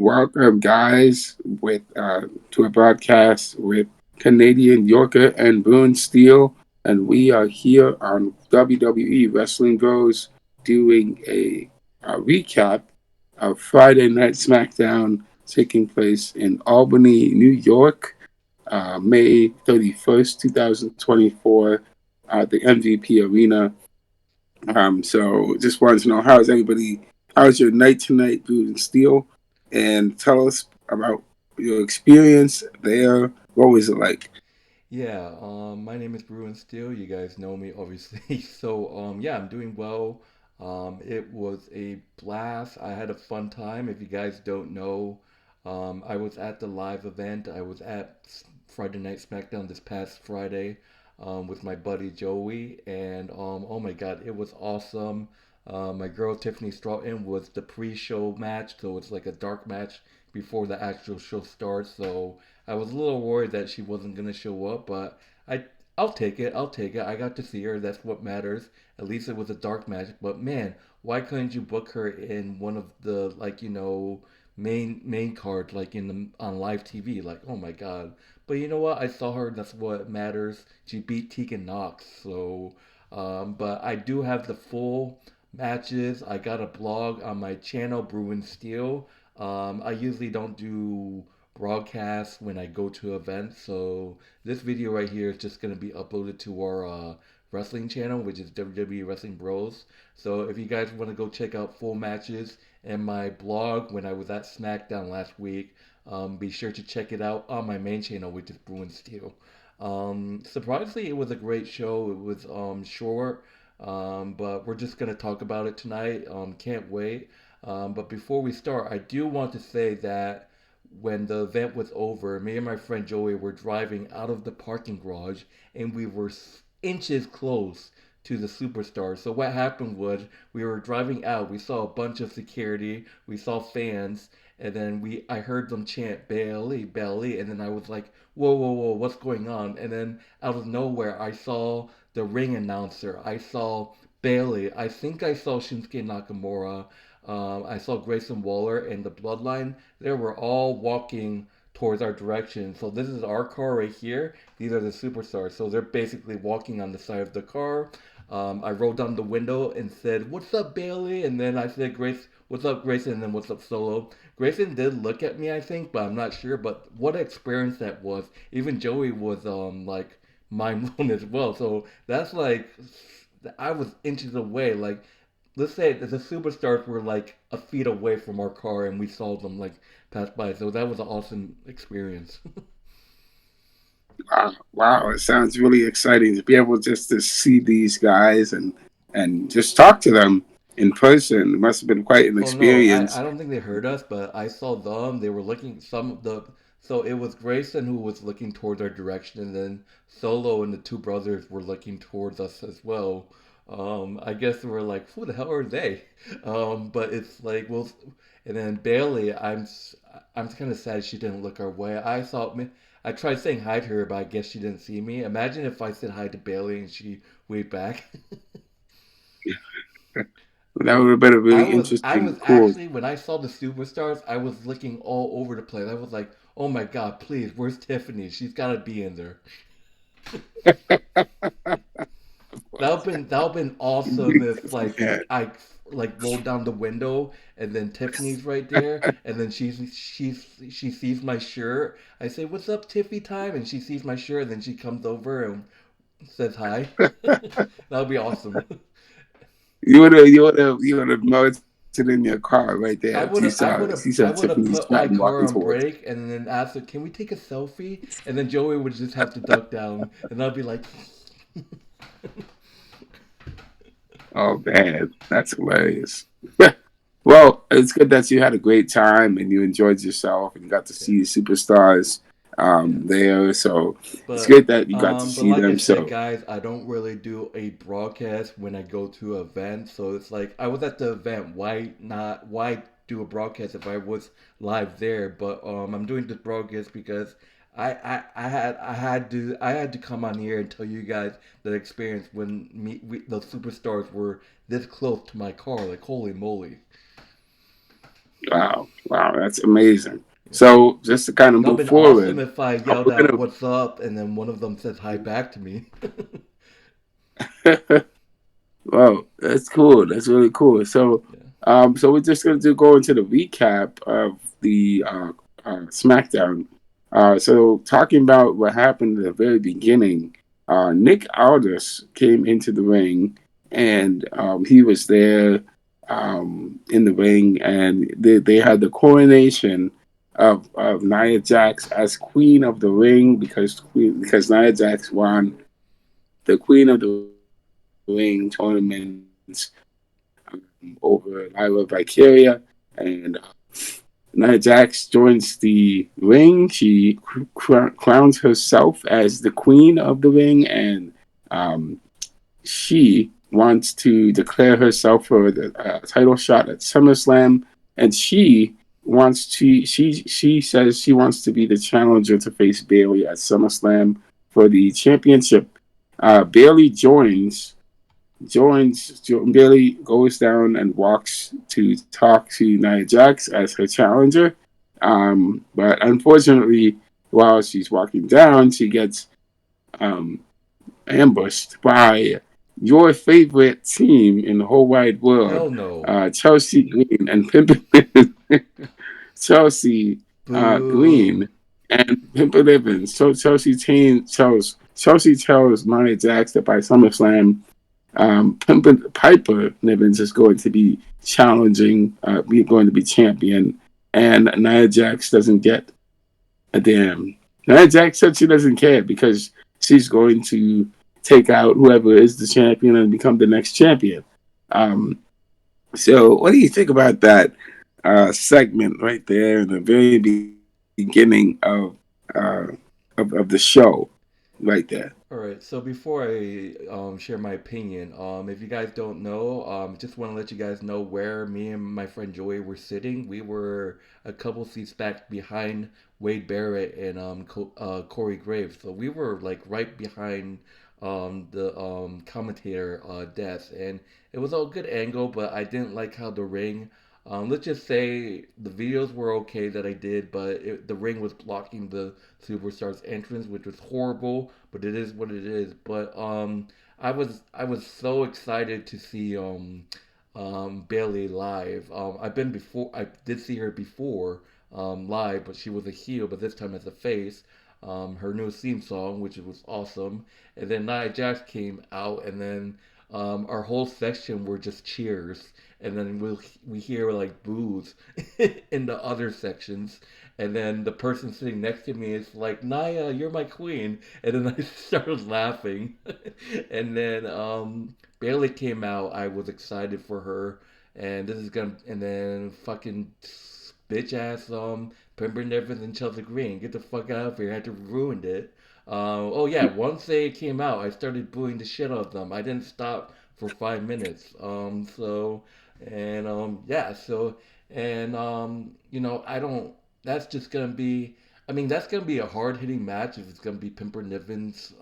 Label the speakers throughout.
Speaker 1: Welcome, guys, with to a broadcast with Canadian Yorker and Boone Steel, and we are here on WWE Wrestling Bros doing a recap of Friday Night Smackdown taking place in Albany, New York, May 31st, 2024, at the MVP Arena. So just wanted to know how's your night tonight, Boone Steel? And tell us about your experience there. What was it like?
Speaker 2: Yeah, my name is Bruin Steele. You guys know me, obviously. So, I'm doing well. It was a blast. I had a fun time. If you guys don't know, I was at the live event. I was at Friday Night SmackDown this past Friday, with my buddy Joey, and oh my God, it was awesome. My girl Tiffany Stratton was the pre-show match, so it's like a dark match before the actual show starts. So I was a little worried that she wasn't gonna show up, but I I'll take it. I'll take it. I got to see her. That's what matters. At least it was a dark match. But man, why couldn't you book her in one of the main cards like in the on live TV? Like, oh my God. But you know what? I saw her. That's what matters. She beat Tegan Knox. But I do have the full matches. I got a blog on my channel, Bruin Steel. I usually don't do broadcasts when I go to events. So this video right here is just gonna be uploaded to our wrestling channel, which is WWE Wrestling Bros. So if you guys want to go check out full matches and my blog when I was at SmackDown last week, be sure to check it out on my main channel, which is Bruin Steel. Surprisingly, it was a great show. It was short, but we're just gonna talk about it tonight. Can't wait. But before we start, I do want to say that when the event was over, me and my friend Joey were driving out of the parking garage and we were inches close to the superstar. So what happened was we were driving out, we saw a bunch of security, we saw fans, and then I heard them chant Bayley, Bayley, and then I was like, whoa, whoa, whoa, what's going on? And then out of nowhere, I saw the ring announcer. I saw Bayley. I think I saw Shinsuke Nakamura. I saw Grayson Waller and the Bloodline. They were all walking towards our direction. So this is our car right here. These are the superstars. So they're basically walking on the side of the car. I rolled down the window and said, "What's up, Bayley?" And then I said, "Grace, what's up, Grayson?" And then, "What's up, Solo?" Grayson did look at me, I think, but I'm not sure. But what experience that was. Even Joey was like mind blown as well. So that's like I was inches away. Like let's say that the superstars were like a feet away from our car and we saw them like pass by. So that was an awesome experience.
Speaker 1: Wow, wow, it sounds really exciting to be able just to see these guys and just talk to them in person. It must have been quite an
Speaker 2: Oh no, I
Speaker 1: experience.
Speaker 2: don't think they heard us, but I saw them. They were looking some of the so it was Grayson who was looking towards our direction, and then Solo and the two brothers were looking towards us as well. I guess we were like, who the hell are they? But it's like, well, and then Bailey, I'm kind of sad she didn't look our way. I tried saying hi to her, but I guess she didn't see me. Imagine if I said hi to Bailey and she waved back.
Speaker 1: That would have been a
Speaker 2: I
Speaker 1: really
Speaker 2: was I
Speaker 1: interesting,
Speaker 2: was
Speaker 1: cool.
Speaker 2: actually when I saw the superstars, I was looking all over the place. I was like, "Oh my God, please, where's Tiffany? She's got to be in there." That would been awesome if like
Speaker 1: Yeah.
Speaker 2: I like rolled down the window and then Tiffany's right there and then she sees my shirt. I say, "What's up, Tiffy time?" And she sees my shirt and then she comes over and says hi. That would be awesome.
Speaker 1: You would have melted in your car right there if
Speaker 2: I would have, I would have,
Speaker 1: you saw
Speaker 2: I would have
Speaker 1: Tiffany
Speaker 2: put my
Speaker 1: Stratton
Speaker 2: car
Speaker 1: walking
Speaker 2: on
Speaker 1: towards.
Speaker 2: brake and then asked her, "Can we take a selfie?" And then Joey would just have to duck down, and I'd be like,
Speaker 1: Oh man, that's hilarious. Well, it's good that you had a great time and you enjoyed yourself and you got to
Speaker 2: "Yeah,
Speaker 1: see the superstars
Speaker 2: yeah."
Speaker 1: there. So it's
Speaker 2: But
Speaker 1: good that you got to
Speaker 2: but
Speaker 1: see
Speaker 2: like I
Speaker 1: them.
Speaker 2: said,
Speaker 1: So
Speaker 2: guys, I don't really do a broadcast when I go to an event. So it's like I was at the event. Why not? Why do a broadcast if I was live there? But I'm doing this broadcast because I had to come on here and tell you guys that experience when the superstars were this close to my car. Like holy moly!
Speaker 1: Wow, that's amazing.
Speaker 2: Yeah.
Speaker 1: So just to kind of
Speaker 2: Not
Speaker 1: move
Speaker 2: been awesome
Speaker 1: forward,
Speaker 2: if I yelled
Speaker 1: we're
Speaker 2: out
Speaker 1: gonna.
Speaker 2: "What's up?" and then one of them says hi back to me.
Speaker 1: Wow, that's cool. That's really cool. So,
Speaker 2: Yeah.
Speaker 1: so we're just going to go into the recap of the SmackDown. So, talking about what happened at the very beginning, Nick Aldis came into the ring, and he was there in the ring, and they had the coronation of Nia Jax as Queen of the Ring because Nia Jax won the Queen of the Ring tournaments over Lyra Valkyria, and Nia Jax joins the ring. She crowns herself as the queen of the ring, and um, she wants to declare herself for the title shot at SummerSlam, and she says she wants to be the challenger to face Bayley at SummerSlam for the championship. Bayley joins Bayley goes down and walks to talk to Nia Jax as her challenger. But unfortunately, while she's walking down, she gets um, ambushed by your favorite team in the whole wide world,
Speaker 2: Hell no.
Speaker 1: Chelsea Green and Pimpin' Chelsea
Speaker 2: Boo.
Speaker 1: Green and Pimpin' Evans. So Chelsea tells Nia Jax that by SummerSlam Piper Nivens is going to be challenging, going to be champion, and Nia Jax doesn't get a damn. Nia Jax said she doesn't care because she's going to take out whoever is the champion and become the next champion. Um, so, what do you think about that segment right there in the very beginning of the show, right there?
Speaker 2: All right, so before I share my opinion, if you guys don't know, just want to let you guys know where me and my friend Joey were sitting. We were a couple seats back behind Wade Barrett and Corey Graves, so we were like right behind the commentator desk, and it was all good angle, but I didn't like how the ring. Let's just say the videos were okay that I did, but the ring was blocking the Superstars entrance, which was horrible, but it is what it is. But I was so excited to see Bayley live. I've been before. I did see her before live, but she was a heel, but this time as a face. Her new theme song, which was awesome, and then Nia Jax came out, and then our whole section were just cheers, and then we hear like boos in the other sections, and then the person sitting next to me is like, Naya, you're my queen. And then I started laughing. And then Bailey came out. I was excited for her. And this is gonna and then fucking bitch ass Pemberton Evans and Chelsea Green. Get the fuck out of here. I had to ruined it. Oh yeah, once they came out, I started booing the shit out of them. I didn't stop for 5 minutes. Yeah, so and I don't that's just gonna be. I mean, that's gonna be a hard hitting match if it's gonna be Pimper Nivens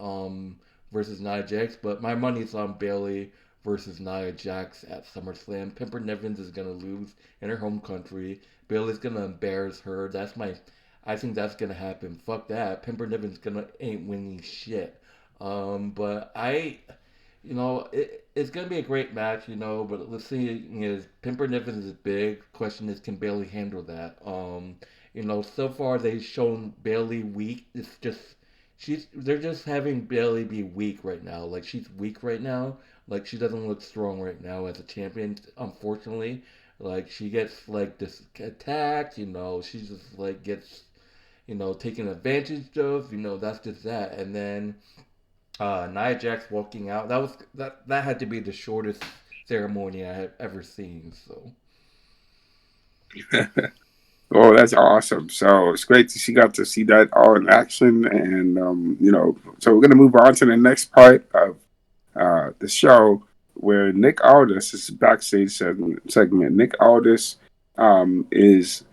Speaker 2: versus Nia Jax. But my money's on Bayley versus Nia Jax at SummerSlam. Pimper Nivens is gonna lose in her home country. Bayley's gonna embarrass her. That's my. I think that's gonna happen. Fuck that. Pimper Nivens gonna ain't winning shit. But it's gonna be a great match, But let's see, Pimper Nivens is big. Question is, can Bayley handle that? So far they've shown Bayley weak. It's just they're just having Bayley be weak right now. Like she's weak right now. Like she doesn't look strong right now as a champion. Unfortunately, like she gets like this attacked. She just like gets taken advantage of. That's just that. And then Nia Jax walking out. That had to be the shortest ceremony I have ever seen. So
Speaker 1: Oh, that's awesome. So it's great to see got to see that all in action. And so we're gonna move on to the next part of the show where Nick Aldis is backstage segment. Nick Aldis is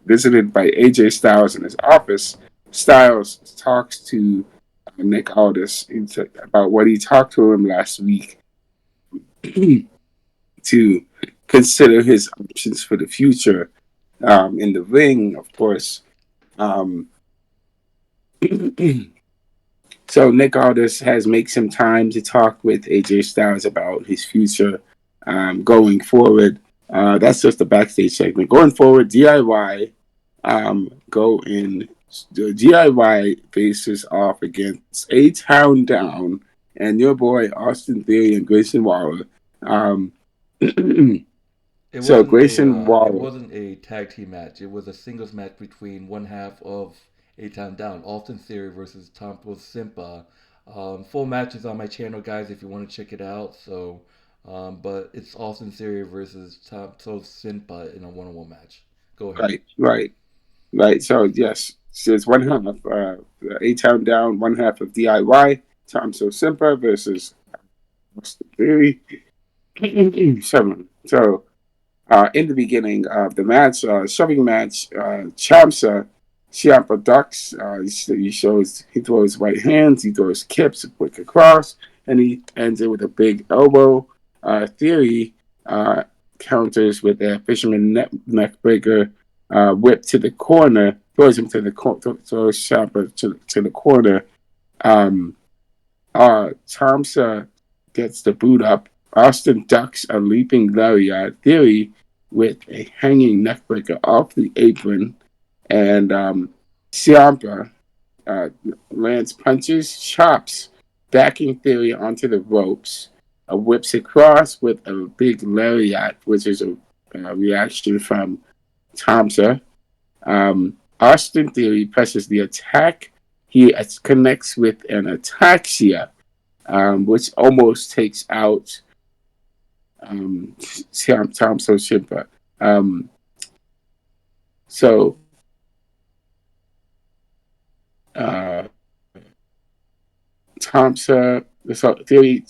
Speaker 1: visited by AJ Styles in his office. Styles talks to Nick Aldis about what he talked to him last week to consider his options for the future in the ring, of course. Um, so Nick Aldis has made some time to talk with AJ Styles about his future going forward. That's just the backstage segment. Going forward, DIY go in. The DIY faces off against A Town Down and your boy Austin Theory and Grayson Waller. Um, so Grayson
Speaker 2: It
Speaker 1: Waller,
Speaker 2: wasn't a tag team match. It was a singles match between one half of A Town Down, Austin Theory versus Tompo Simpa. Full match is on my channel, guys, if you want to check it out. So, but it's Austin Theory versus Tompo Simpa in a one-on-one match. Go ahead.
Speaker 1: right, right, right. So yes, so it's one half A Town Down, one half of DIY. Tom So Simpa versus Austin Theory. So in the beginning of the match, shoving match, Ciampa ducks. He shows he throws right hands, he throws kips, a quick across, and he ends it with a big elbow. Theory uh, counters with a fisherman neck breaker, whip to the corner, throws him to the throws Ciampa to the corner. Um, Thompson gets the boot up. Austin ducks a leaping lariat. Theory with a hanging neckbreaker off the apron. And Ciampa uh, lands punches, chops, backing Theory onto the ropes. Whips across with a big lariat, which is a reaction from Thompson. Austin Theory presses the attack. He connects with an ataxia which almost takes out Tommaso Ciampa. Um, so uh, Tomsa, so Theory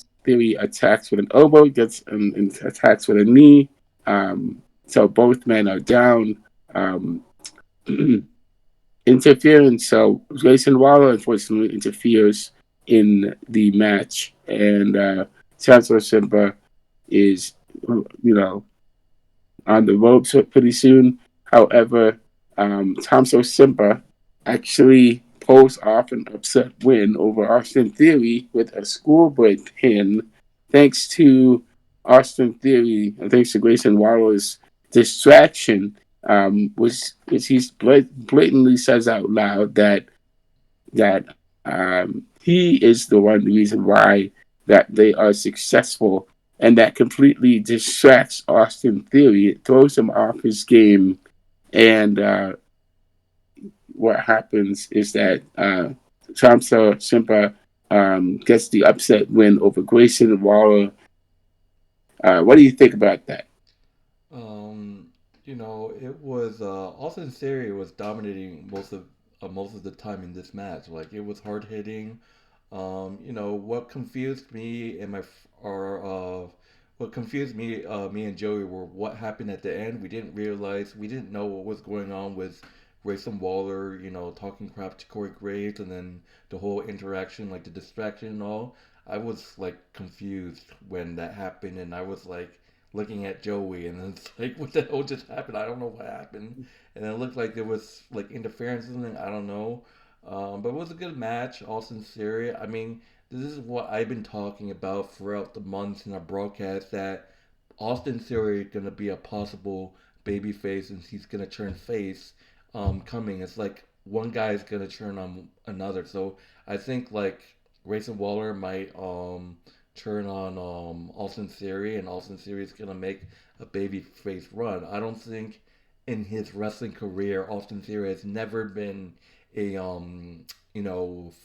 Speaker 1: attacks with an elbow, gets and attacks with a knee. So both men are down. Um, interference. So Grayson Waller unfortunately interferes in the match, and Tommaso Ciampa is, you know, on the ropes pretty soon. However, Tomso Simba actually pulls off an upset win over Austin Theory with a schoolboy pin, thanks to Austin Theory, and thanks to Grayson Waller's distraction, which he blatantly says out loud that he is the one reason why that they are successful, and that completely distracts Austin Theory. It throws him off his game, and what happens is that Shamsa Simpa gets the upset win over Grayson Waller. What do you think about that?
Speaker 2: Um, it was Austin Theory was dominating most of the time in this match. Like it was hard hitting. What confused me and my f- or what confused me and Joey were what happened at the end. We didn't know what was going on with Grayson Waller, talking crap to Corey Graves, and then the whole interaction, like the distraction and all. I was like confused when that happened, and I was like looking at Joey, and it's like, what the hell just happened? I don't know what happened, and it looked like there was like interference or something. I don't know. But it was a good match, all sincerity. I mean, this is what I've been talking about throughout the months in our broadcast that Austin Theory is going to be a possible baby face and he's going to turn face coming. It's like one guy is going to turn on another. So I think like Grayson Waller might turn on Austin Theory and Austin Theory is going to make a baby face run. I don't think in his wrestling career Austin Theory has never been a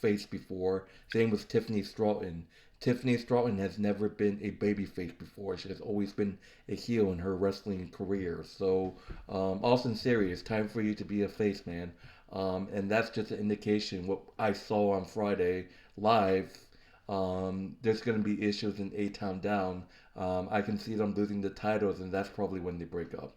Speaker 2: face before. Same with Tiffany Stratton. Tiffany Stratton has never been a baby face before. She has always been a heel in her wrestling career. So, Austin Theory, it's time for you to be a face, man. And that's just an indication what I saw on Friday live. There's going to be issues in A Town Down. I can see them losing the titles, and that's probably when they break up.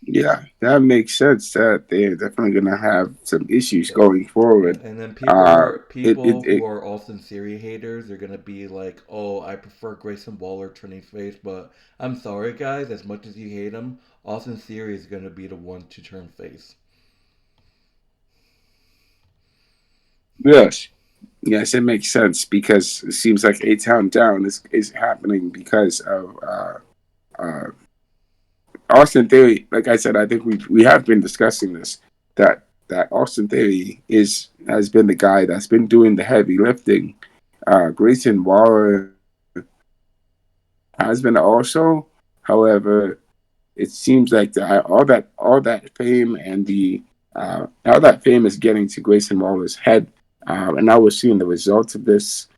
Speaker 1: Yeah, that makes sense. That they're definitely going to have some issues
Speaker 2: Yeah.
Speaker 1: going
Speaker 2: Yeah,
Speaker 1: forward.
Speaker 2: and then
Speaker 1: Uh,
Speaker 2: people who
Speaker 1: it
Speaker 2: are Austin Theory haters, they're gonna be like, "Oh, I prefer Grayson Waller turning face," but I'm sorry, guys. As much as you hate him, Austin Theory is gonna be the one to turn face.
Speaker 1: yes, yes, it makes sense because it seems like A Town Down is happening because of uh, Austin Theory. Like I said, I think we have been discussing this that Austin Theory is has been the guy that's been doing the heavy lifting. Grayson Waller has been also, however, it seems like all that fame and the all that fame is getting to Grayson Waller's head, and now we're seeing the results of this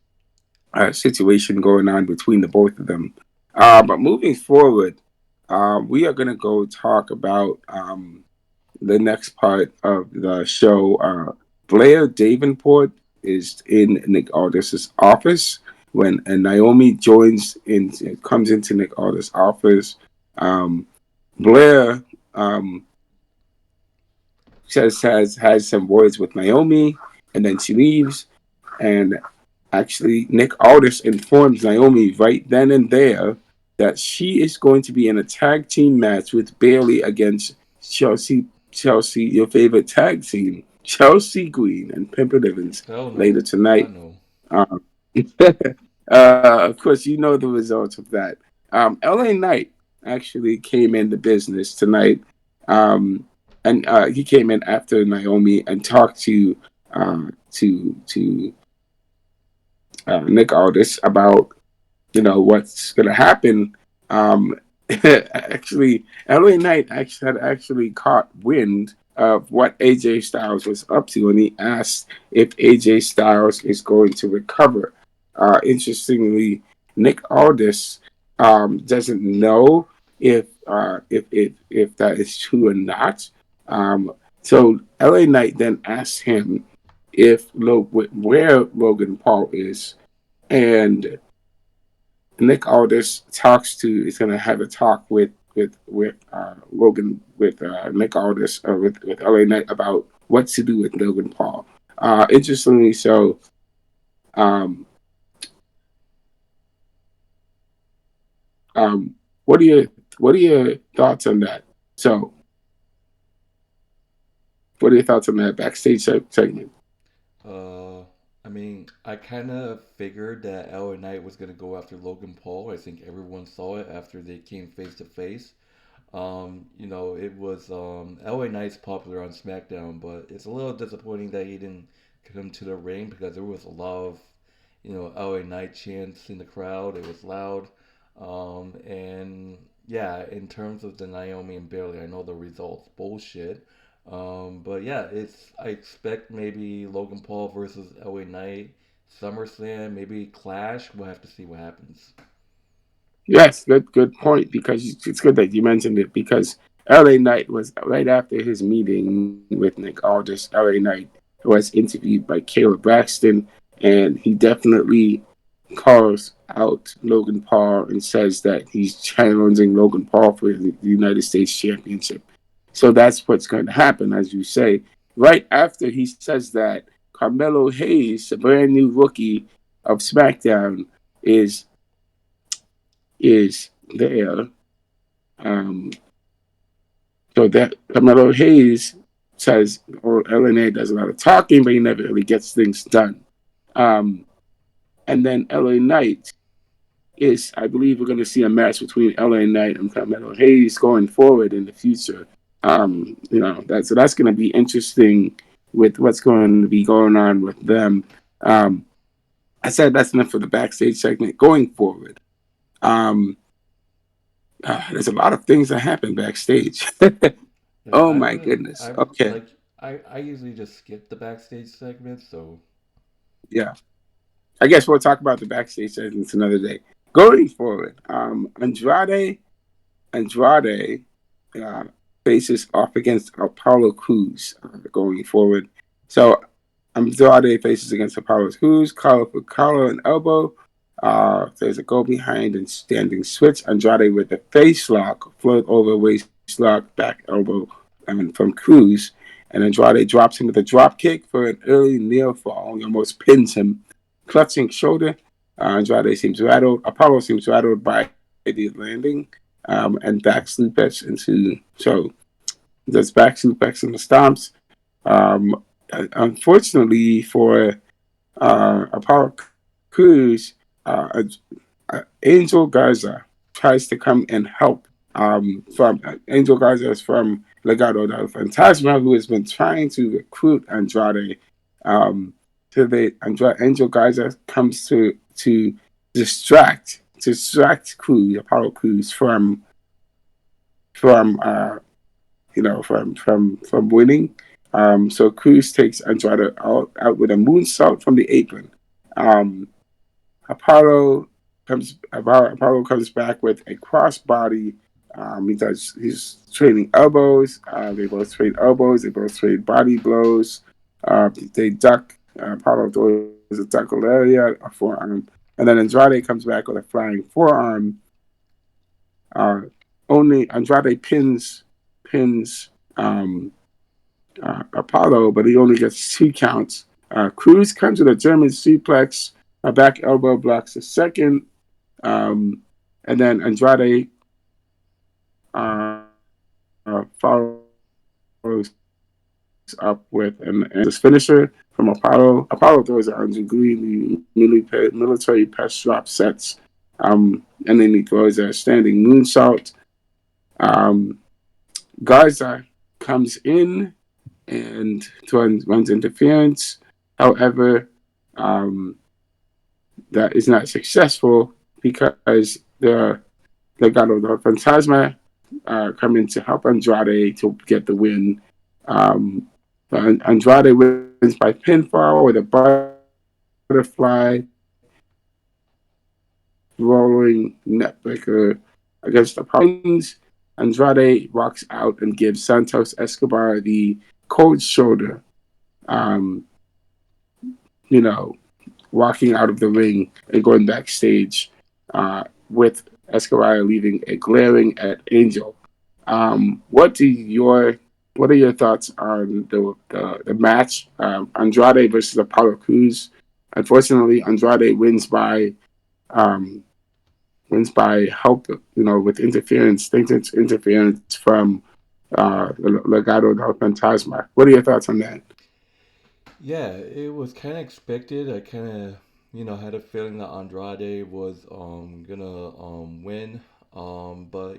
Speaker 1: situation going on between the both of them. But moving forward, we are going to go talk about the next part of the show. Blair Davenport is in Nick Aldis's office when and Naomi joins in comes into Nick Aldis's office. Um, Blair says has some words with Naomi, and then she leaves. And actually, Nick Aldis informs Naomi right then and there that she is going to be in a tag team match with Bayley against Chelsea, your favorite tag team, Chelsea Green and Pimpin' Evans
Speaker 2: Hell
Speaker 1: later
Speaker 2: no, God
Speaker 1: tonight.
Speaker 2: no.
Speaker 1: Um, of course, you know the results of that. LA Knight actually came into business tonight, um, and he came in after Naomi and talked to Nick Aldis about what's going to happen. Um, actually, LA Knight actually caught wind of what AJ Styles was up to, and he asked if AJ Styles is going to recover. Interestingly, Nick Aldis doesn't know if that is true or not. Um, so LA Knight then asked him where Logan Paul is, and Nick Aldis talks to is going to have a talk with Logan with Nick Aldis with LA Knight about what to do with Logan Paul. Interestingly, so um, what are your thoughts on that? So what are your thoughts on that backstage segment?
Speaker 2: Uh, I mean, I kind of figured that LA Knight was gonna go after Logan Paul. I think everyone saw it after they came face to face. It was LA Knight's popular on SmackDown, but it's a little disappointing that he didn't come to the ring because there was a lot of, LA Knight chants in the crowd. It was loud. And yeah, in terms of the Naomi and Bayley, I know the results bullshit. But yeah, I expect maybe Logan Paul versus LA Knight, SummerSlam, maybe Clash. We'll have to see what happens.
Speaker 1: Yes, good point. Because it's good that you mentioned it because LA Knight was right after his meeting with Nick Aldis. LA Knight was interviewed by Caleb Braxton, and he definitely calls out Logan Paul and says that he's challenging Logan Paul for the United States Championship. So that's what's going to happen, as you say. Right after he says that, Carmelo Hayes, a brand new rookie of SmackDown, is is there. Um, so that Carmelo Hayes says, or LNA does a lot of talking, but he never really gets things done. Um, and then LA Knight is, I believe, we're going to see a match between LA Knight and Carmelo Hayes going forward in the future. That's going to be interesting with what's going to be going on with them. Um, I said that's enough for the backstage segment. Going forward, um, there's a lot of things that happen backstage.
Speaker 2: Yeah,
Speaker 1: Oh
Speaker 2: I
Speaker 1: my
Speaker 2: would.
Speaker 1: goodness.
Speaker 2: I
Speaker 1: Okay.
Speaker 2: like. I usually just skip the backstage segment, so
Speaker 1: Yeah. I guess we'll talk about the backstage segments another day. Going forward, Andrade uh, faces off against Apollo Cruz going forward. So Andrade faces against Apollo Cruz, collar for collar and elbow. There's a go behind and standing switch. Andrade with a face lock, float over waist lock back elbow from Cruz. And Andrade drops him with a drop kick for an early near fall. He almost pins him, clutching shoulder. Andrade seems rattled. Apollo seems rattled by the landing, and back suplex into there's back suplex and the stomps. Um, Unfortunately for Apollo Cruz, Angel Garza tries to come and help. From Angel Garza is from Legado del Fantasma, who has been trying to recruit Andrade. To the Angel Garza comes to distract Cruz, Apollo Cruz from from winning. So Cruz takes Andrade out with a moonsault from the apron. Um, Apollo comes back with a crossbody. He's trading elbows. They both trade elbows. They both trade body blows. They duck. Apollo throws a duck lariat, a forearm, and then Andrade comes back with a flying forearm. Uh, Only Andrade pins Apollo, but he only gets 2 counts. Cruz comes with a German suplex. A back elbow blocks the second. And then Andrade follows up with this finisher from Apollo. Apollo throws a military press drop sets. And then he throws a standing moonsault. Garza comes in and runs interference. However, that is not successful because the Legado del Fantasma come in to help Andrade to get the win. Andrade wins by pinfall with a butterfly rolling neckbreaker against the Pines. Andrade walks out and gives Santos Escobar the cold shoulder. Um, Walking out of the ring and going backstage with Escobar leaving a glaring at Angel. What are your thoughts on the match? Andrade versus Apollo Cruz. Unfortunately, Andrade um, wins by help, with interference, think it's interference from Legado del Fantasma. What are your thoughts on that?
Speaker 2: Yeah, it was kind of expected. I kind of, had a feeling that Andrade was gonna win. But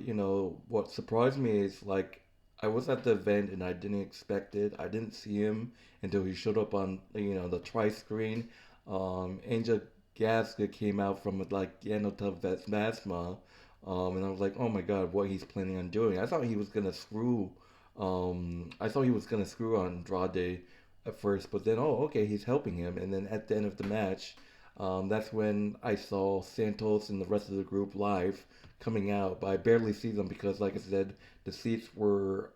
Speaker 2: what surprised me is like I was at the event and I didn't expect it. I didn't see him until he showed up on the tri screen. Angel Gasca came out from like Yanotel Vesma, and I was like, oh my god, what he's planning on doing. I thought he was gonna screw. I thought he was gonna screw Andrade at first, but then okay, he's helping him, and then at the end of the match, that's when I saw Santos and the rest of the group live coming out, but I barely see them because, like I said, the seats were,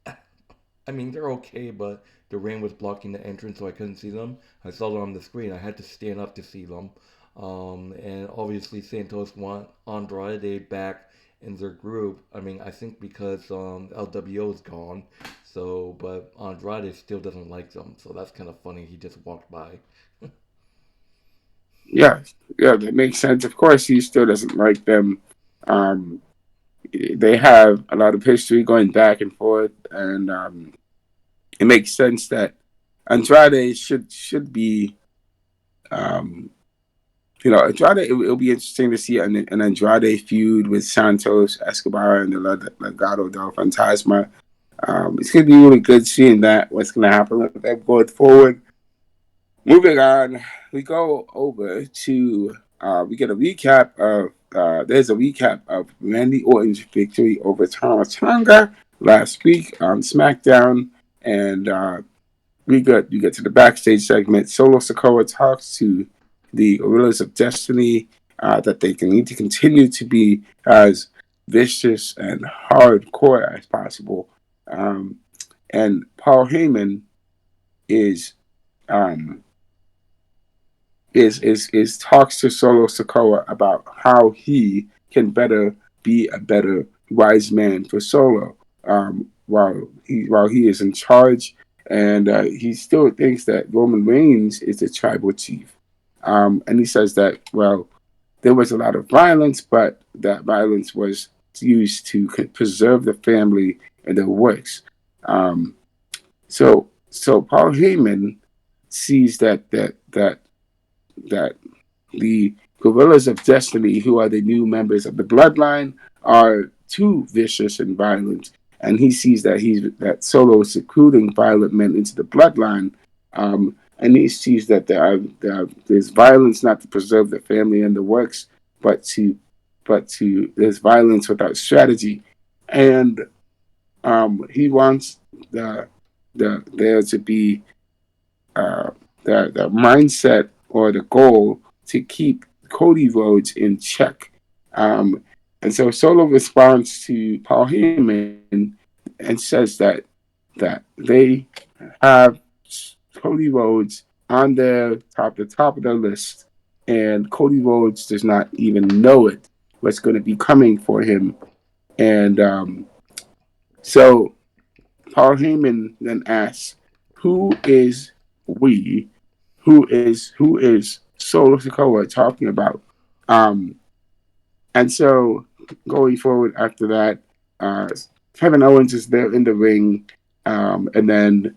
Speaker 2: I mean, they're okay, but the rain was blocking the entrance, so I couldn't see them. I saw them on the screen. I had to stand up to see them, and obviously Santos want Andrade back in their group. I mean, I think because LWO is gone, so, but Andrade still doesn't like them, so that's kind of funny. He just walked by.
Speaker 1: Yeah, yeah, that makes sense. Of course, he still doesn't like them. Um, they have a lot of history going back and forth, and it makes sense that Andrade should be, um, Andrade. It'll be interesting to see an Andrade feud with Santos Escobar and the Legado del Fantasma. It's gonna be really good seeing that what's gonna happen with them going forward. Moving on, we go over to we get a recap of there's a recap of Randy Orton's victory over Tonga last week on SmackDown, and you get to the backstage segment. Solo Sikoa talks to the Gorillas of Destiny that they can need to continue to be as vicious and hardcore as possible. Um, and Paul Heyman is um, talks to Solo Sikoa about how he can be a better wise man for Solo, while he is in charge, and he still thinks that Roman Reigns is the tribal chief. And he says that, well, there was a lot of violence, but that violence was used to preserve the family and their works. Um, so Paul Heyman sees that the Gorillas of Destiny, who are the new members of the Bloodline, are too vicious and violent, and he sees that Solo is recruiting violent men into the Bloodline, and he sees that there's violence not to preserve the family and the works, but to there's violence without strategy, and he wants the there to be uh, the mindset or the goal to keep Cody Rhodes in check. Um, and so Solo responds to Paul Heyman and says that they have Cody Rhodes on the top of their list, and Cody Rhodes does not even know it. What's going to be coming for him, and so Paul Heyman then asks, "Who is we? Who is Solo Sikoa talking about?" Um, and so going forward after that, uh, Kevin Owens is there in the ring, and then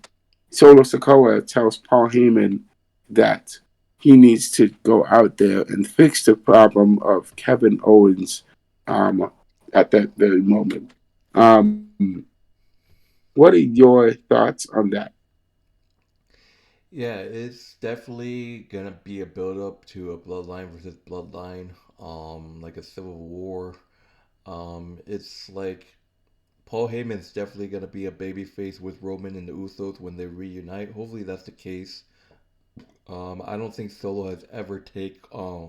Speaker 1: Solo Sikoa tells Paul Heyman that he needs to go out there and fix the problem of Kevin Owens at that very moment. Um, what are your thoughts on that?
Speaker 2: Yeah, it's definitely gonna be a build up to a bloodline versus bloodline, like a civil war. It's like Paul Heyman's definitely gonna be a babyface with Roman and the Usos when they reunite. Hopefully that's the case. I don't think Solo has ever take. I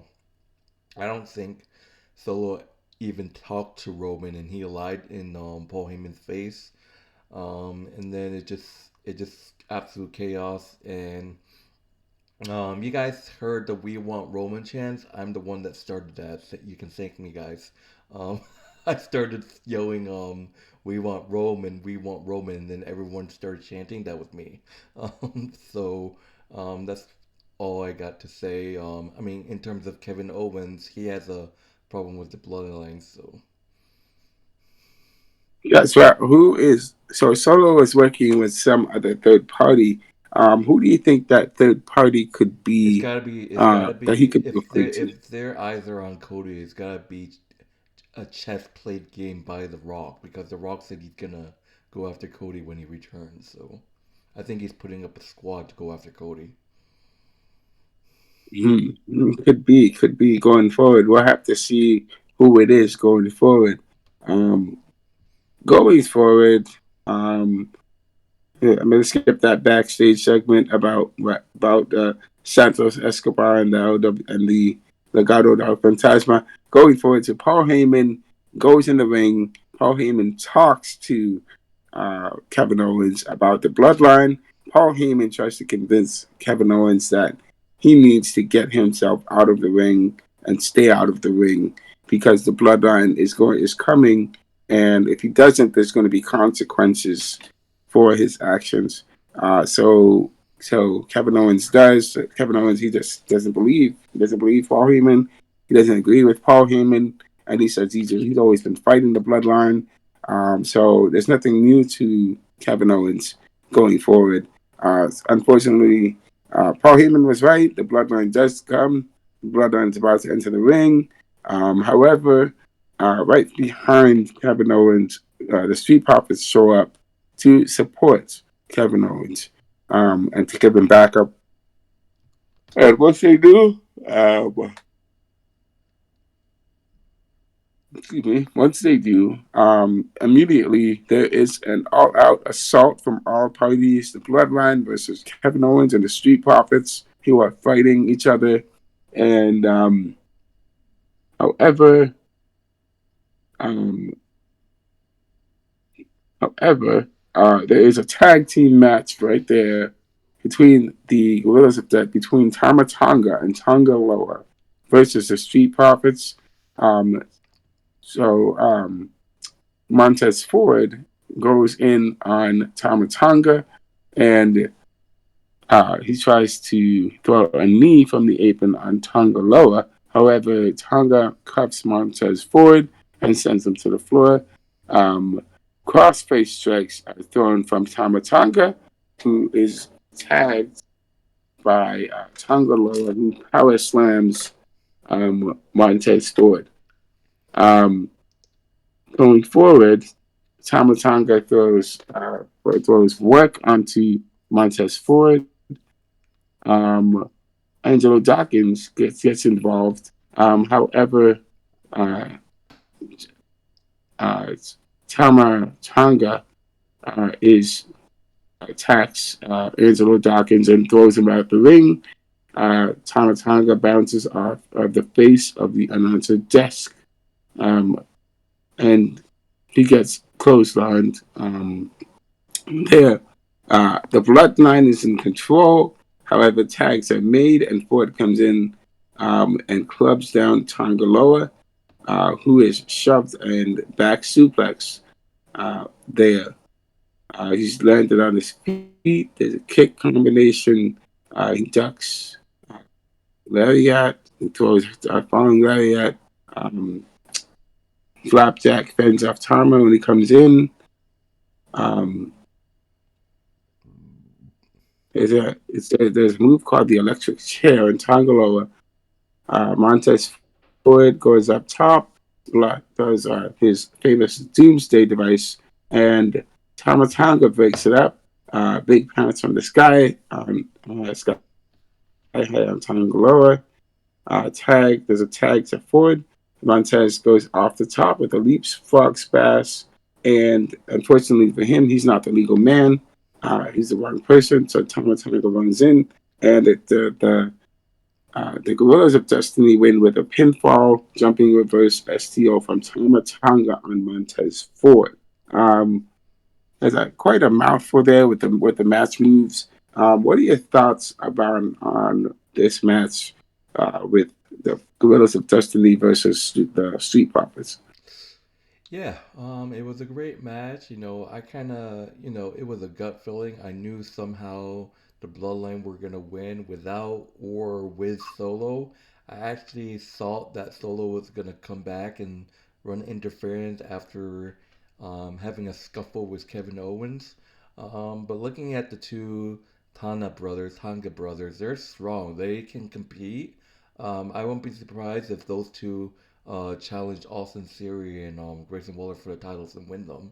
Speaker 2: don't think Solo even talked to Roman, and he lied in Paul Heyman's face. And then it just absolute chaos. And you guys heard the "We Want Roman" chants. I'm the one that started that. So you can thank me, guys. Um, I started yelling, "We want Roman, we want Roman," and then everyone started chanting. That was me. That's all I got to say. I mean, in terms of Kevin Owens, he has a problem with the bloodline. So
Speaker 1: That's right. Who is so Solo is working with some other third party. Who do you think that third party could
Speaker 2: it's
Speaker 1: be?
Speaker 2: gotta be. It's gotta
Speaker 1: That he
Speaker 2: be.
Speaker 1: could be referring to?
Speaker 2: If their eyes are on Cody, it's gotta be a chess played game by The Rock because The Rock said he's gonna go after Cody when he returns. So I think he's putting up a squad to go after Cody.
Speaker 1: Could be going forward. We'll have to see who it is going forward. Um, Going forward, um, yeah, I'm gonna skip that backstage segment about Santos Escobar and the and the Legado del Fantasma. Going forward to Paul Heyman goes in the ring. Paul Heyman talks to Kevin Owens about the bloodline. Paul Heyman tries to convince Kevin Owens that he needs to get himself out of the ring and stay out of the ring because the bloodline is coming, and if he doesn't, there's going to be consequences for his actions. So Kevin Owens does. Kevin Owens he just doesn't believe. He doesn't believe Paul Heyman. He doesn't agree with Paul Heyman, and he says he's always been fighting the bloodline. So there's nothing new to Kevin Owens going forward. Unfortunately, Paul Heyman was right. The bloodline does come. The bloodline is about to enter the ring. However, right behind Kevin Owens, the Street Profits show up to support Kevin Owens and to give him backup. And once they do, excuse me, once they do, immediately there is an all-out assault from all parties: the Bloodline versus Kevin Owens and the Street Profits, who are fighting each other. And however, um, there is a tag team match right there between the Gorillas of Death, between Tama Tonga and Tonga Loa versus the Street Profits. Um, so Montez Ford goes in on Tonga, and he tries to throw a knee from the apron on Tonga lower. However, Tonga cuffs Montez Ford and sends him to the floor. Um, Crossface strikes are thrown from Tonga, who is tagged by Tonga lower, who power slams Montez Ford. Um, Going forward, Tonga throws work onto Montez Ford. Um, Angelo Dawkins gets involved. However, uh, uh, Tonga is attacks Angelo Dawkins and throws him out the ring. Tonga bounces off of the face of the announcer desk, um, and he gets clotheslined. There, the Bloodline is in control. However, tags are made, and Ford comes in and clubs down Tongaloa, who is shoved and back suplex there. He's landed on his feet. There's a kick combination. He ducks lariat. He throws a falling lariat. Um, Flapjack fends off Tama when he comes in. Um, there's a move called the electric chair in Tongaloa. Montez Ford goes up top, does his famous doomsday device, and Tonga breaks it up. Big pounce from the sky Sky High on Tongaloa. There's a tag to Ford. Montez goes off the top with a leapfrog splash, and unfortunately for him, he's not the legal man. He's the wrong person, so Tonga runs in, and the Gorillas of Destiny win with a pinfall, jumping reverse STO from Tonga on Montez Ford. There's quite a mouthful there with the match moves. What are your thoughts about on this match with the Gorillas of Destiny versus the Street Profits?
Speaker 2: Yeah, it was a great match. I kind of, it was a gut feeling. I knew somehow the Bloodline were gonna win without or with Solo. I actually thought that Solo was gonna come back and run interference after having a scuffle with Kevin Owens. But looking at the two Tonga brothers, they're strong. They can compete. I won't be surprised if those two challenge Austin Theory and Grayson Waller for the titles and win them.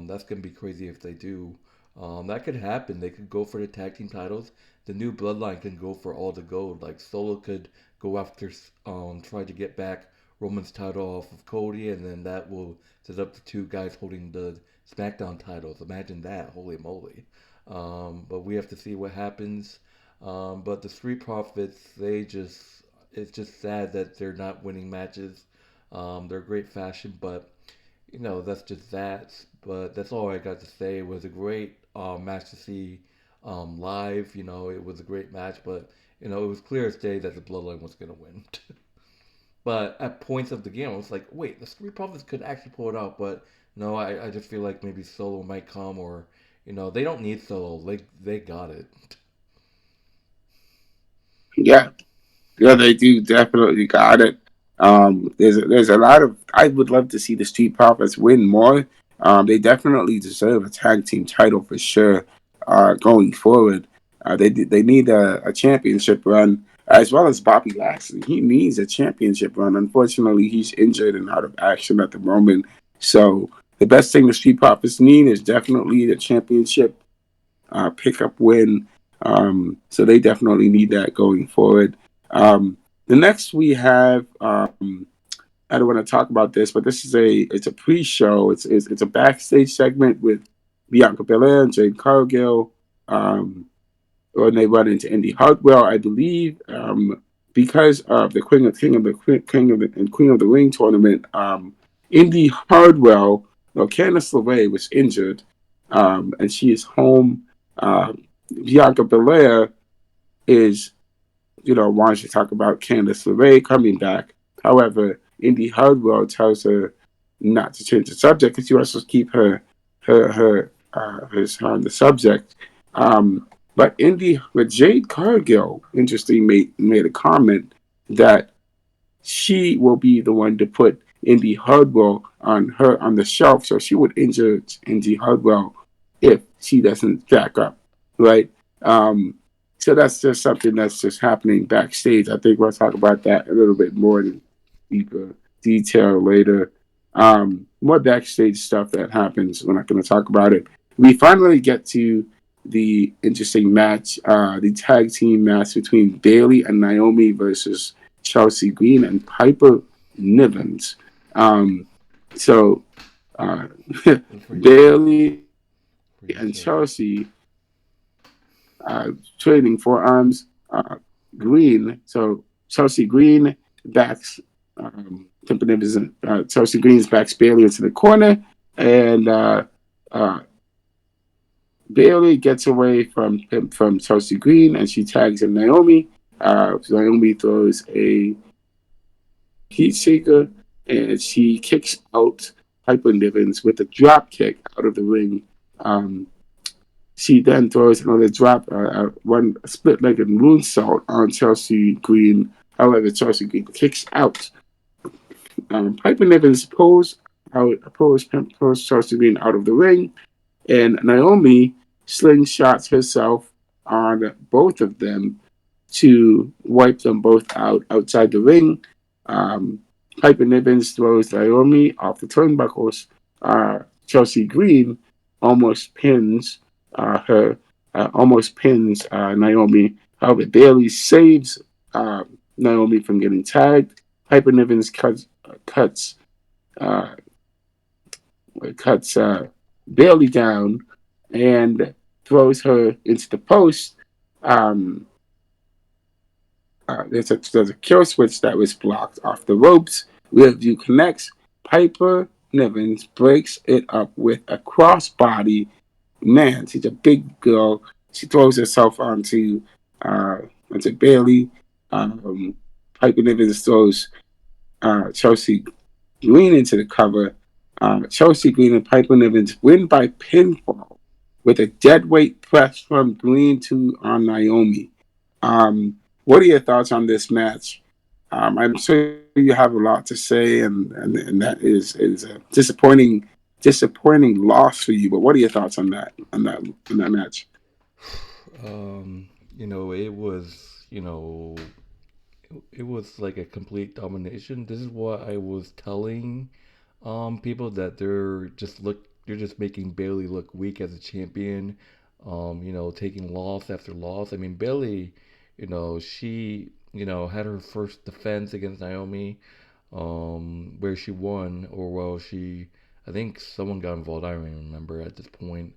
Speaker 2: That's gonna be crazy if they do. That could happen. They could go for the tag team titles. The new Bloodline can go for all the gold. Like Solo could go after, try to get back Roman's title off of Cody, and then that will set up the two guys holding the SmackDown titles. Imagine that! Holy moly! But we have to see what happens. But the Street Profits, it's just sad that they're not winning matches. They're great fashion, but that's just that. But that's all I got to say. It was a great match to see live. It was a great match, but it was clear as day that the Bloodline was gonna win. But at points of the game, I was like, wait, the Street Profits could actually pull it out, but no, I just feel like maybe Solo might come, or they don't need Solo. They got it.
Speaker 1: Yeah, yeah, they do definitely got it. There's a lot of I would love to see the Street Profits win more. They definitely deserve a tag team title for sure. Going forward, they need a championship run as well as Bobby Lashley. He needs a championship run. Unfortunately, he's injured and out of action at the moment. So the best thing the Street Profits need is definitely the championship pickup win. So they definitely need that going forward. The next we have, I don't want to talk about this, but it's a pre-show. It's a backstage segment with Bianca Belair and Jade Cargill. When they run into Indy Hartwell, I believe, because of the Queen of the Ring tournament. Indy Hartwell, Candice LeRae was injured, and she is home. Bianca Belair is, wants to talk about Candice LeRae coming back. However, Indy Hartwell tells her not to change the subject because she wants to keep her on the subject. But with Jade Cargill, interesting, made a comment that she will be the one to put Indy Hardwell on the shelf, so she would injure Indy Hardwell if she doesn't back up, right? Um, so that's just something that's just happening backstage. I think we'll talk about that a little bit more in deeper detail later. More backstage stuff that happens. We're not going to talk about it. We finally get to the interesting match, the tag team match between Bayley and Naomi versus Chelsea Green and Piper Nivens. Um, so uh,
Speaker 2: For you,
Speaker 1: Bayley and
Speaker 2: for you,
Speaker 1: Chelsea
Speaker 2: Chelsea.
Speaker 1: trading forearms. Green, so Chelsea Green backs Piper Nivens. Chelsea Green's backs Bayley into the corner, and uh, Bayley gets away from Chelsea Green, and she tags in Naomi. Naomi throws a heat shaker, and she kicks out Piper Nivens with a drop kick out of the ring. Um, she then throws another one split-legged moonsault on Chelsea Green. However, Chelsea Green kicks out. Piper Nivens pulls Chelsea Green out of the ring, and Naomi slingshots herself on both of them to wipe them both out outside the ring. Um, Piper Niven throws Naomi off the turnbuckles. Chelsea Green almost pins Naomi. However, Bayley saves Naomi from getting tagged. Piper Niven cuts uh, cuts Bayley down and throws her into the post. Um, there's a kill switch that was blocked off the ropes. Rear view connects. Piper Nivens breaks it up with a crossbody. Man, she's a big girl. She throws herself uh, onto Bayley. Um, Piper Nivens throws Chelsea Green into the cover. Chelsea Green and Piper Nivens win by pinfall with a deadweight press from Green to Naomi. What are your thoughts on this match? I'm sure you have a lot to say, and that is a disappointing loss for you. But what are your thoughts on that match?
Speaker 2: It was, it was like a complete domination. This is what I was telling people that they're just making Bayley look weak as a champion. Taking loss after loss. I mean, Bayley, she had her first defense against Naomi, where she won, or well, I think someone got involved. I don't even remember at this point.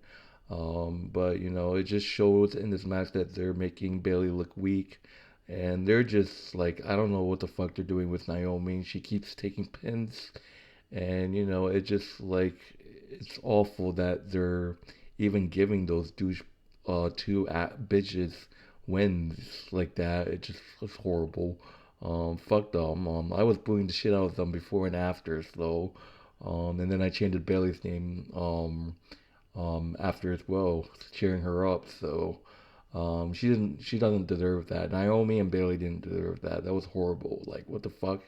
Speaker 2: But it just shows in this match that they're making Bayley look weak, and they're just like, I don't know what the fuck they're doing with Naomi. She keeps taking pins, and it just like it's awful that they're even giving those two bitches wins like that. It just was horrible. Fuck them. I was booing the shit out of them before and after, so and then I chanted Bailey's name after as well, cheering her up. So she doesn't deserve that. Naomi and Bayley didn't deserve that. That was horrible. Like what the fuck?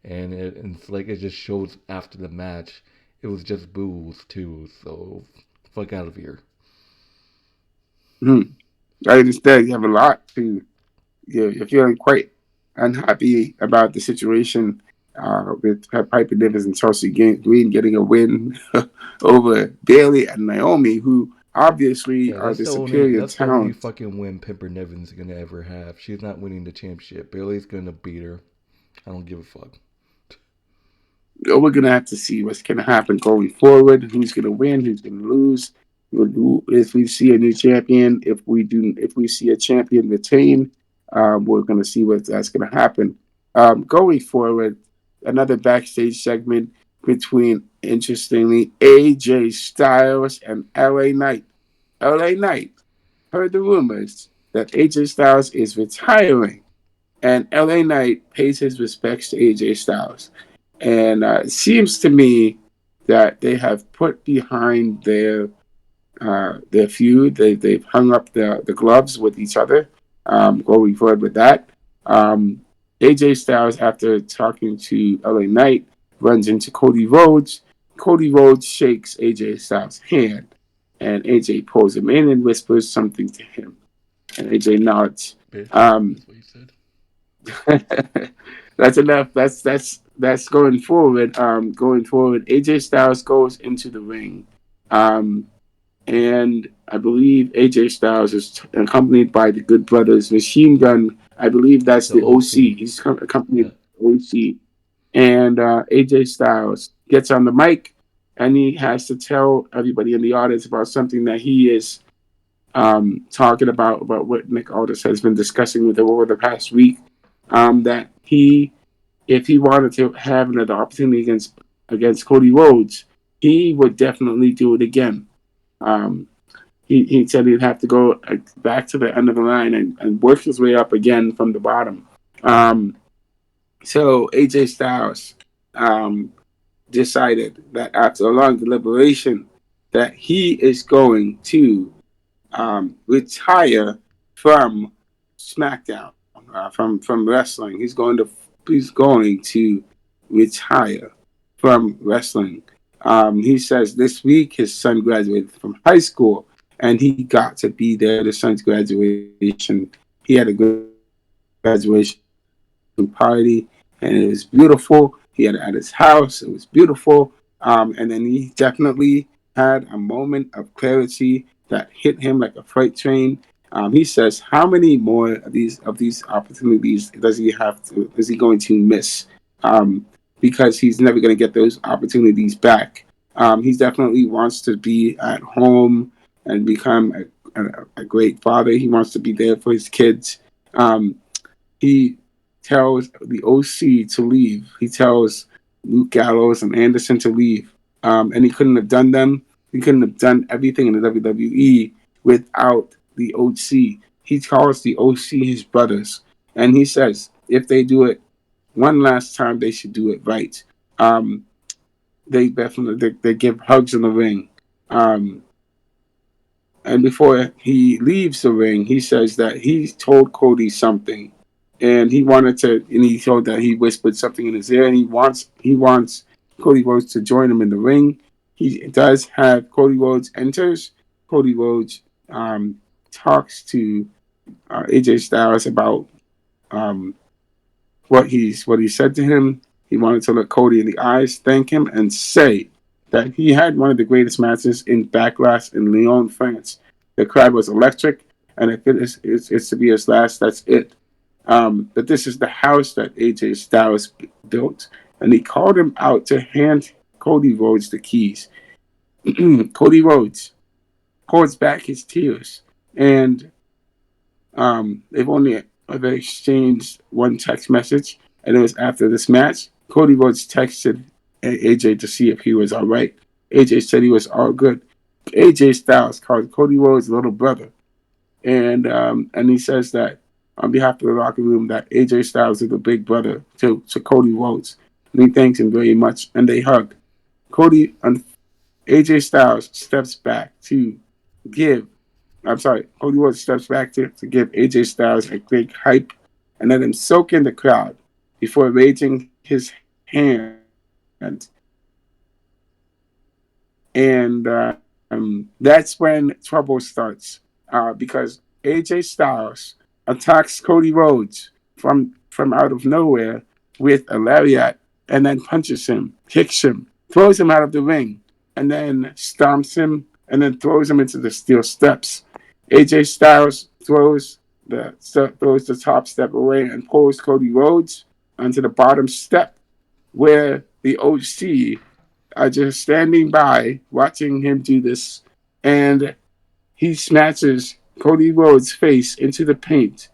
Speaker 2: And it's like it just shows after the match. It was just boos too. So fuck out of here.
Speaker 1: Hmm. I understand you have a lot to. You're feeling quite unhappy about the situation with Piper Nivens and Chelsea Green getting a win over Bayley and Naomi, who obviously
Speaker 2: Yeah,
Speaker 1: are the superior
Speaker 2: that's the only
Speaker 1: talent.
Speaker 2: fucking win Pimper Nevin's gonna ever have. She's not winning the championship. Bailey's gonna beat her. I don't give a fuck.
Speaker 1: We're gonna have to see what's gonna happen going forward. Who's gonna win? Who's gonna lose? If we see a new champion, if we see a champion retain, we're gonna see what that's gonna happen. Going forward, another backstage segment between, interestingly, AJ Styles and LA Knight. LA Knight heard the rumors that AJ Styles is retiring, and LA Knight pays his respects to AJ Styles. And it seems to me that they have put behind their feud. They've hung up the gloves with each other. Going forward with that, AJ Styles, after talking to LA Knight, runs into Cody Rhodes. Cody Rhodes shakes AJ Styles' hand, and AJ pulls him in and whispers something to him. And AJ nods.
Speaker 2: Bitch,
Speaker 1: Um,
Speaker 2: that's what you said.
Speaker 1: that's enough. That's going forward. Going forward, AJ Styles goes into the ring. Um, and I believe AJ Styles is accompanied by the Good Brothers Machine Gun. I believe that's
Speaker 2: The
Speaker 1: the OC.
Speaker 2: OC.
Speaker 1: He's accompanied
Speaker 2: Yeah.
Speaker 1: by the OC. And AJ Styles gets on the mic and he has to tell everybody in the audience about something that he is talking about what Nick Aldis has been discussing with him over the past week. That he, if he wanted to have another opportunity against Cody Rhodes, he would definitely do it again. Um, he said he'd have to go back to the end of the line and work his way up again from the bottom. Um, so AJ Styles um, decided that after a long deliberation, that he is going to retire from SmackDown, from wrestling. He's going to retire from wrestling. He says this week his son graduated from high school, and he got to be there at his son's graduation. He had a graduation party, and it was beautiful. He had it at his house. It was beautiful. And then he definitely had a moment of clarity that hit him like a freight train. He says, "How many more of these opportunities is he going to miss? Because he's never going to get those opportunities back. He definitely wants to be at home and become a great father. He wants to be there for his kids. Um, he tells the OC to leave. He tells Luke Gallows and Anderson to leave. And he couldn't have done them. He couldn't have done everything in the WWE without the OC. He calls the OC his brothers. And he says if they do it one last time, they should do it right. Um, they give hugs in the ring. Um, and before he leaves the ring, he says that he told Cody something, and he told that he whispered something in his ear, and he wants Cody Rhodes to join him in the ring. He does have Cody Rhodes enters. Cody Rhodes talks to AJ Styles about um, what he said to him. He wanted to look Cody in the eyes, thank him, and say that he had one of the greatest matches in Backlash in Lyon, France. The crowd was electric, and if it's to be his last, that's it. But this is the house that AJ Styles built, and he called him out to hand Cody Rhodes the keys. Cody Rhodes holds back his tears, and they've only ever exchanged one text message, and it was after this match. Cody Rhodes texted AJ to see if he was all right. AJ said he was all good. AJ Styles called Cody Rhodes' little brother, and he says that on behalf of the locker room that AJ Styles is the big brother to Cody Rhodes, and he thanks him very much, and they hug. Cody and AJ Styles steps back to give Cody Rhodes steps back to give AJ Styles a big hype and let him soak in the crowd before raising his hand and that's when trouble starts because AJ Styles attacks Cody Rhodes from out of nowhere with a lariat and then punches him, kicks him, throws him out of the ring, and then stomps him and then throws him into the steel steps. AJ Styles throws the top step away and pulls Cody Rhodes onto the bottom step where the OC are just standing by watching him do this, and he smashes Cody Rhodes' face into the paint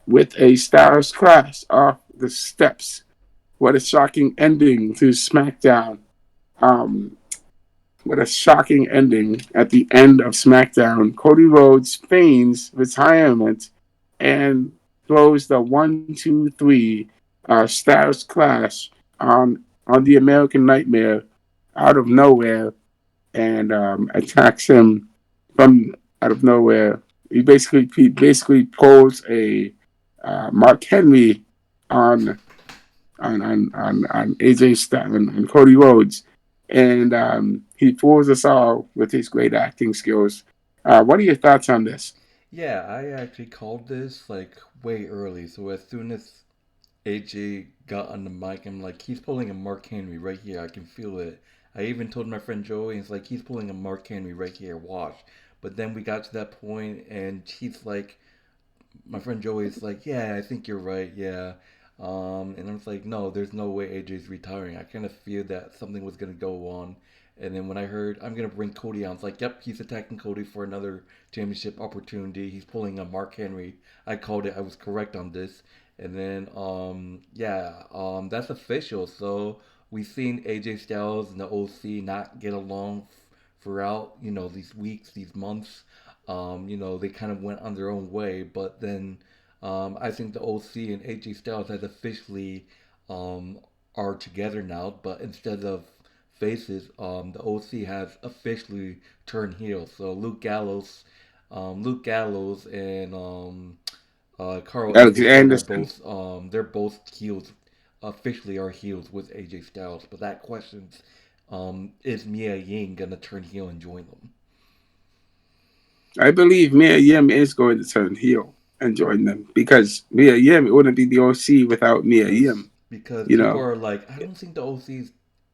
Speaker 1: with a Styles Clash off the steps. What a shocking ending to SmackDown. Um, what a shocking ending at the end of SmackDown. Cody Rhodes feigns retirement and throws the 1, 2, 3 Styles Clash on the American Nightmare out of nowhere and attacks him from out of nowhere. He basically pulls a Mark Henry on on AJ Styles and Cody Rhodes, and he fools us all with his great acting skills. What are your thoughts on this?
Speaker 2: Yeah, I actually called this like way early. So as soon as AJ got on the mic, I'm like, he's pulling a Mark Henry right here. I can feel it. I even told my friend Joey, he's like, he's pulling a Mark Henry right here. Watch. But then we got to that point, and he's like, my friend Joey's like, yeah, I think you're right. Yeah. And I was like, no, there's no way AJ's retiring. I kind of feared that something was gonna go on. And then when I heard I'm gonna bring Cody on, it's like, yep, he's attacking Cody for another championship opportunity. He's pulling a Mark Henry. I called it. I was correct on this. And then, yeah, that's official. So we've seen AJ Styles and the OC not get along throughout, these weeks, these months. They kind of went on their own way, but then I think the OC and AJ Styles has officially um, are together now. But instead of faces, the OC has officially turned heel. So Luke Gallows and Carl
Speaker 1: Alex
Speaker 2: Anderson are
Speaker 1: Anderson.
Speaker 2: both they're both heels officially are heels with AJ Styles. But that questions is Mia Ying gonna turn heel and join them?
Speaker 1: I believe Mia Yim is going to turn heel and join them because Mia Yim wouldn't be the OC without Mia
Speaker 2: because
Speaker 1: Yim.
Speaker 2: because
Speaker 1: You
Speaker 2: people
Speaker 1: know,
Speaker 2: are like, I don't think the OC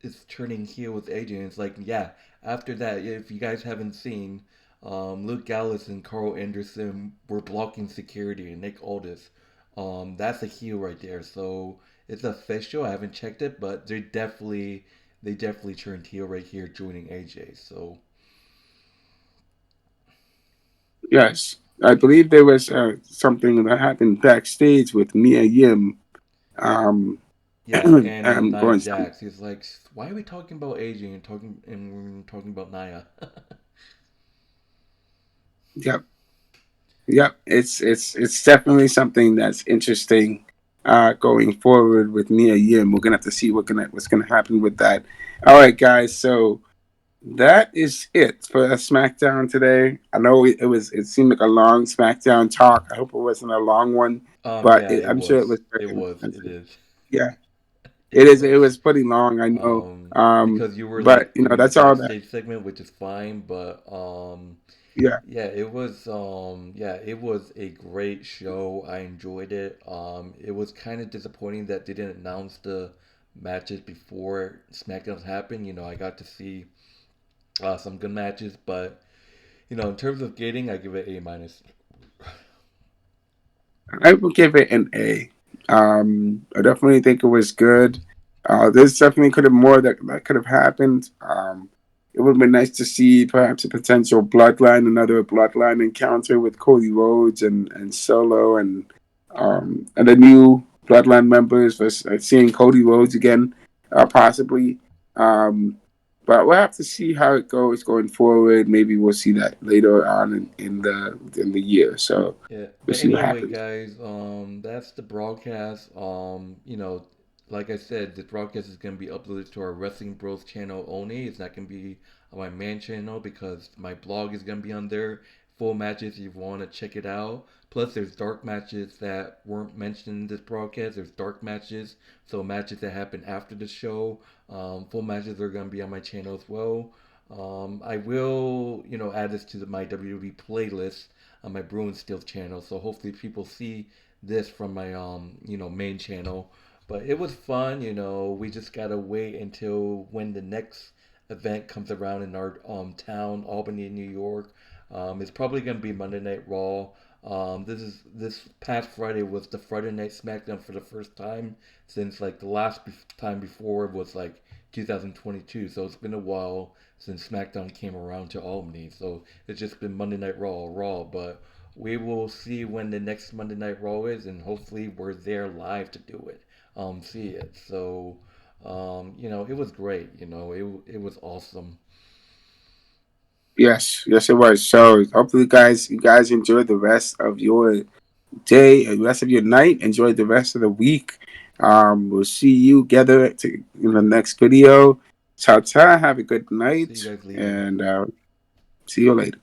Speaker 2: is turning heel with AJ. And it's like, yeah. After that, if you guys haven't seen, Luke Gallows and Carl Anderson were blocking security and Nick Aldis. That's a heel right there. So it's official. I haven't checked it, but they definitely turned heel right here, joining AJ. So
Speaker 1: yes, I believe there was something that happened backstage with Mia Yim. Um,
Speaker 2: yeah, and Nia
Speaker 1: going some.
Speaker 2: Jax. He's like, why are we talking about AJ and talking about Nia?
Speaker 1: Yep, yep. It's definitely something that's interesting going forward with Mia Yim. We're gonna have to see what's gonna happen with that. All right, guys. So that is it for a SmackDown today. I know it seemed like a long SmackDown talk. I hope it wasn't a long one, but
Speaker 2: Yeah, it
Speaker 1: I'm sure it
Speaker 2: was.
Speaker 1: was very
Speaker 2: It was. It
Speaker 1: expensive.
Speaker 2: is.
Speaker 1: Yeah, it
Speaker 2: It
Speaker 1: is. It
Speaker 2: was.
Speaker 1: was pretty long, I know.
Speaker 2: Because you were
Speaker 1: But
Speaker 2: like doing the
Speaker 1: that's all that.
Speaker 2: backstage segment, which is fine, but
Speaker 1: Yeah,
Speaker 2: yeah, it was a great show. I enjoyed it. It was kind of disappointing that they didn't announce the matches before SmackDown happened. I got to see some good matches, but in terms of grading, I give it A minus.
Speaker 1: I will give it an A. I definitely think it was good. There's definitely could have more that could have happened. It would have been nice to see perhaps a potential another bloodline encounter with Cody Rhodes and Solo and the new bloodline members. Seeing Cody Rhodes again, possibly. Um, but we'll have to see how it goes going forward. Maybe we'll see that later on in the year. So
Speaker 2: Yeah,
Speaker 1: we'll
Speaker 2: but
Speaker 1: see what
Speaker 2: anyway,
Speaker 1: happens.
Speaker 2: guys, that's the broadcast. Like I said, the broadcast is gonna be uploaded to our Wrestling Bros channel only. It's not gonna be on my main channel because my blog is gonna be on there. Full matches, if you want to check it out. Plus, there's dark matches that weren't mentioned in this broadcast. There's dark matches, so matches that happen after the show. Full matches are gonna be on my channel as well. I will, add this to my WWE playlist on my Bruin Steel channel. So hopefully people see this from my main channel. But it was fun. We just gotta wait until when the next event comes around in our town, Albany, New York. It's probably gonna be Monday Night Raw. This past Friday was the Friday Night SmackDown for the first time since like the last time before was like 2022. So it's been a while since SmackDown came around to Albany. So it's just been Monday Night Raw. But we will see when the next Monday Night Raw is, and hopefully we're there live to do it, see it. So, it was great. It was awesome.
Speaker 1: Yes, yes, it was. So hopefully, you guys enjoy the rest of your day and the rest of your night. Enjoy the rest of the week. We'll see you together in the next video. Ciao, ciao. Have a good
Speaker 2: See you
Speaker 1: night,
Speaker 2: guys later.
Speaker 1: and see you later.